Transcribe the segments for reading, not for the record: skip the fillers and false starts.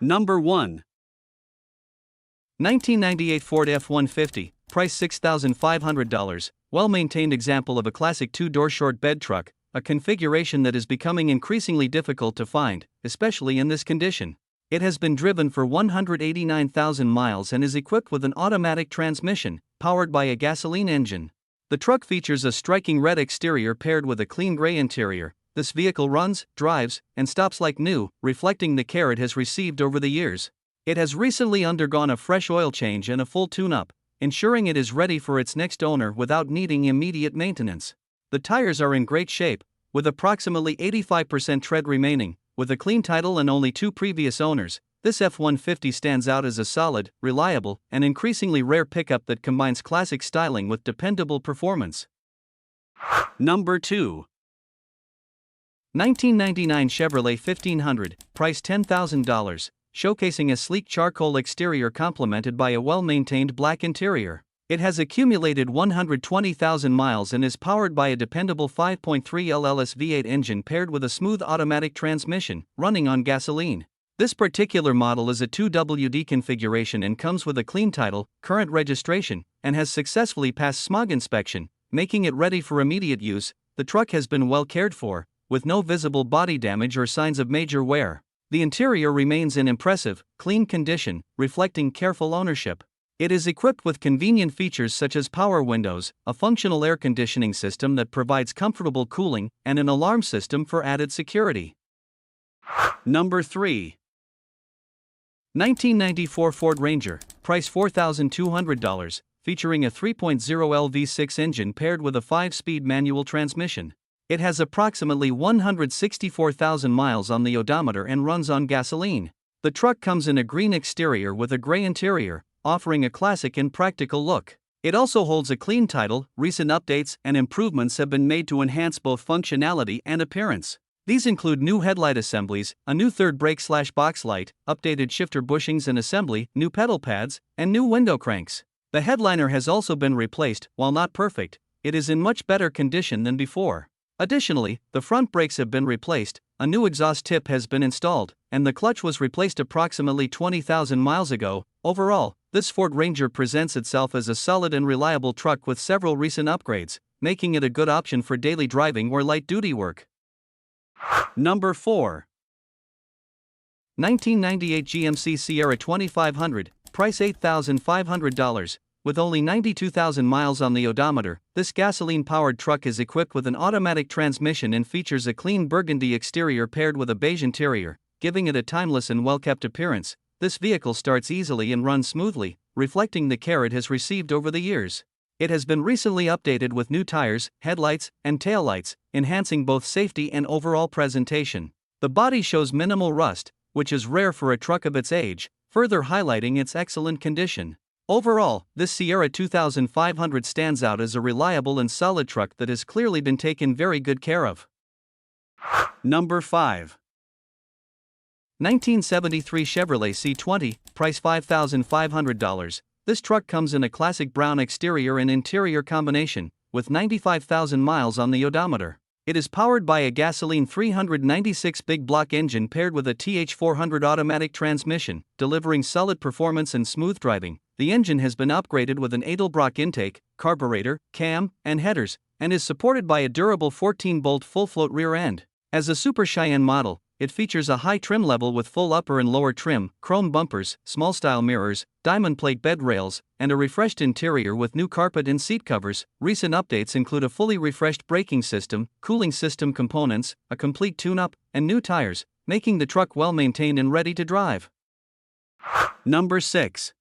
Number 1. 1998 Ford F150, price $6,500, well-maintained example of a classic two-door short bed truck, a configuration that is becoming increasingly difficult to find, especially in this condition. It has been driven for 189,000 miles and is equipped with an automatic transmission, powered by a gasoline engine. The truck features a striking red exterior paired with a clean gray interior. This vehicle runs, drives, and stops like new, reflecting the care it has received over the years. It has recently undergone a fresh oil change and a full tune-up, ensuring it is ready for its next owner without needing immediate maintenance. The tires are in great shape, with approximately 85% tread remaining. With a clean title and only 2 previous owners, this F-150 stands out as a solid, reliable, and increasingly rare pickup that combines classic styling with dependable performance. Number 2. 1999 Chevrolet 1500, price $10,000, showcasing a sleek charcoal exterior complemented by a well-maintained black interior. It has accumulated 120,000 miles and is powered by a dependable 5.3 LLS V8 engine paired with a smooth automatic transmission, running on gasoline. This particular model is a 2WD configuration and comes with a clean title, current registration, and has successfully passed smog inspection, making it ready for immediate use. The truck has been well cared for, with no visible body damage or signs of major wear. The interior remains in impressive, clean condition, reflecting careful ownership. It is equipped with convenient features such as power windows, a functional air conditioning system that provides comfortable cooling, and an alarm system for added security. Number 3. 1994 Ford Ranger, price $4,200, featuring a 3.0L V6 engine paired with a 5-speed manual transmission. It has approximately 164,000 miles on the odometer and runs on gasoline. The truck comes in a green exterior with a gray interior, offering a classic and practical look. It also holds a clean title. Recent updates and improvements have been made to enhance both functionality and appearance. These include new headlight assemblies, a new third brake/box light, updated shifter bushings and assembly, new pedal pads, and new window cranks. The headliner has also been replaced. While not perfect, it is in much better condition than before. Additionally, the front brakes have been replaced, a new exhaust tip has been installed, and the clutch was replaced approximately 20,000 miles ago. Overall, this Ford Ranger presents itself as a solid and reliable truck with several recent upgrades, making it a good option for daily driving or light-duty work. Number 4. 1998 GMC Sierra 2500, price $8,500. With only 92,000 miles on the odometer, this gasoline-powered truck is equipped with an automatic transmission and features a clean burgundy exterior paired with a beige interior, giving it a timeless and well-kept appearance. This vehicle starts easily and runs smoothly, reflecting the care it has received over the years. It has been recently updated with new tires, headlights, and taillights, enhancing both safety and overall presentation. The body shows minimal rust, which is rare for a truck of its age, further highlighting its excellent condition. Overall, this Sierra 2500 stands out as a reliable and solid truck that has clearly been taken very good care of. Number 5. 1973 Chevrolet C20, price $5,500. This truck comes in a classic brown exterior and interior combination, with 95,000 miles on the odometer. It is powered by a gasoline 396 big block engine paired with a TH400 automatic transmission, delivering solid performance and smooth driving. The engine has been upgraded with an Edelbrock intake, carburetor, cam, and headers, and is supported by a durable 14-bolt full-float rear end. As a Super Cheyenne model, it features a high trim level with full upper and lower trim, chrome bumpers, small-style mirrors, diamond plate bed rails, and a refreshed interior with new carpet and seat covers. Recent updates include a fully refreshed braking system, cooling system components, a complete tune-up, and new tires, making the truck well-maintained and ready to drive. Number 6.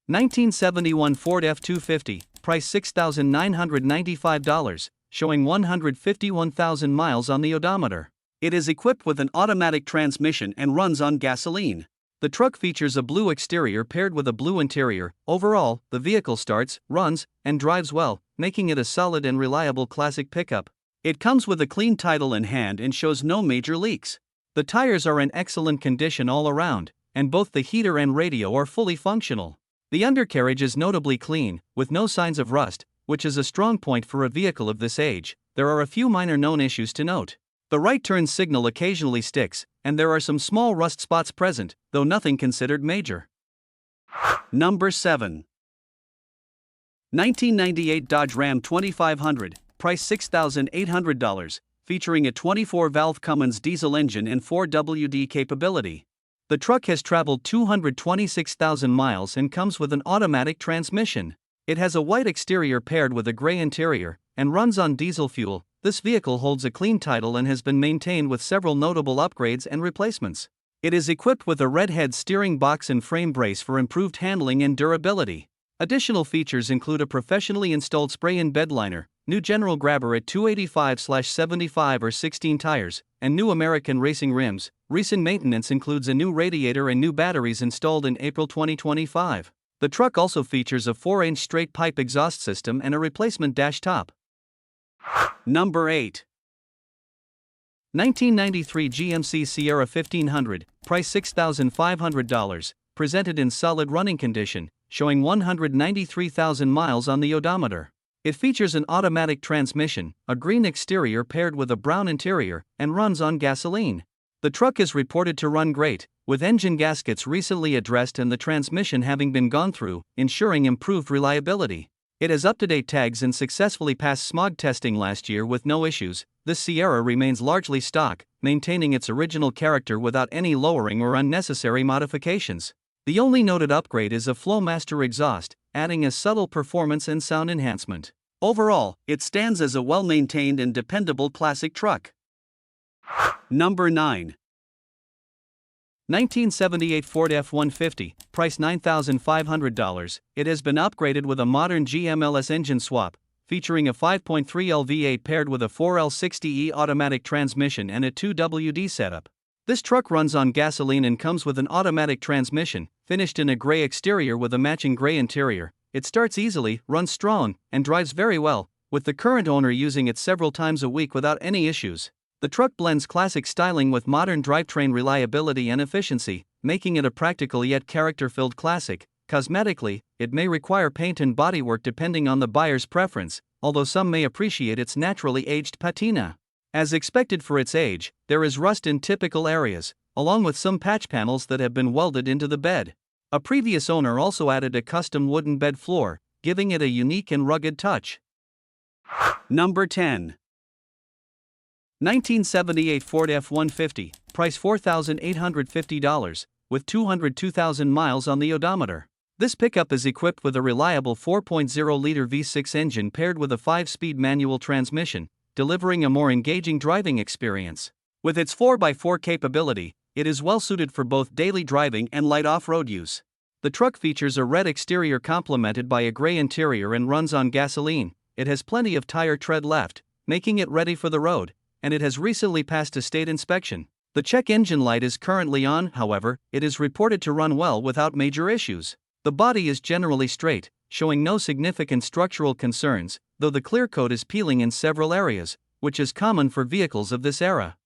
1971 Ford F250, price $6,995, showing 151,000 miles on the odometer. It is equipped with an automatic transmission and runs on gasoline. The truck features a blue exterior paired with a blue interior. Overall, the vehicle starts, runs, and drives well, making it a solid and reliable classic pickup. It comes with a clean title in hand and shows no major leaks. The tires are in excellent condition all around, and both the heater and radio are fully functional. The undercarriage is notably clean, with no signs of rust, which is a strong point for a vehicle of this age. There are a few minor known issues to note. The right turn signal occasionally sticks, and there are some small rust spots present, though nothing considered major. Number 7. 1998 Dodge Ram 2500, price $6,800, featuring a 24-valve Cummins diesel engine and 4WD capability. The truck has traveled 226,000 miles and comes with an automatic transmission. It has a white exterior paired with a gray interior, and runs on diesel fuel. This vehicle holds a clean title and has been maintained with several notable upgrades and replacements. It is equipped with a redhead steering box and frame brace for improved handling and durability. Additional features include a professionally installed spray-in bed liner, new general grabber at 285/75 or 16 tires, and new American racing rims. Recent maintenance includes a new radiator and new batteries installed in April 2025. The truck also features a 4-inch straight pipe exhaust system and a replacement dash top. Number 8. 1993 GMC Sierra 1500, price $6,500, presented in solid running condition, showing 193,000 miles on the odometer. It features an automatic transmission, a green exterior paired with a brown interior, and runs on gasoline. The truck is reported to run great, with engine gaskets recently addressed and the transmission having been gone through, ensuring improved reliability. It has up-to-date tags and successfully passed smog testing last year with no issues. This Sierra remains largely stock, maintaining its original character without any lowering or unnecessary modifications. The only noted upgrade is a Flowmaster exhaust, adding a subtle performance and sound enhancement. Overall, it stands as a well-maintained and dependable classic truck. Number 9. 1978 Ford F150, price $9,500. It has been upgraded with a modern GMLS engine swap, featuring a 5.3L V8 paired with a 4L60E automatic transmission and a 2WD setup. This truck runs on gasoline and comes with an automatic transmission, finished in a gray exterior with a matching gray interior. It starts easily, runs strong, and drives very well, with the current owner using it several times a week without any issues. The truck blends classic styling with modern drivetrain reliability and efficiency, making it a practical yet character-filled classic. Cosmetically, it may require paint and bodywork depending on the buyer's preference, although some may appreciate its naturally aged patina. As expected for its age, there is rust in typical areas, along with some patch panels that have been welded into the bed. A previous owner also added a custom wooden bed floor, giving it a unique and rugged touch. Number 10. 1978 Ford F150, price $4,850, with 202,000 miles on the odometer. This pickup is equipped with a reliable 4.0-liter V6 engine paired with a 5-speed manual transmission, delivering a more engaging driving experience. With its 4x4 capability, it is well suited for both daily driving and light off-road use. The truck features a red exterior complemented by a gray interior and runs on gasoline. It has plenty of tire tread left, making it ready for the road, and it has recently passed a state inspection. The check engine light is currently on, however, it is reported to run well without major issues. The body is generally straight, showing no significant structural concerns, though the clear coat is peeling in several areas, which is common for vehicles of this era.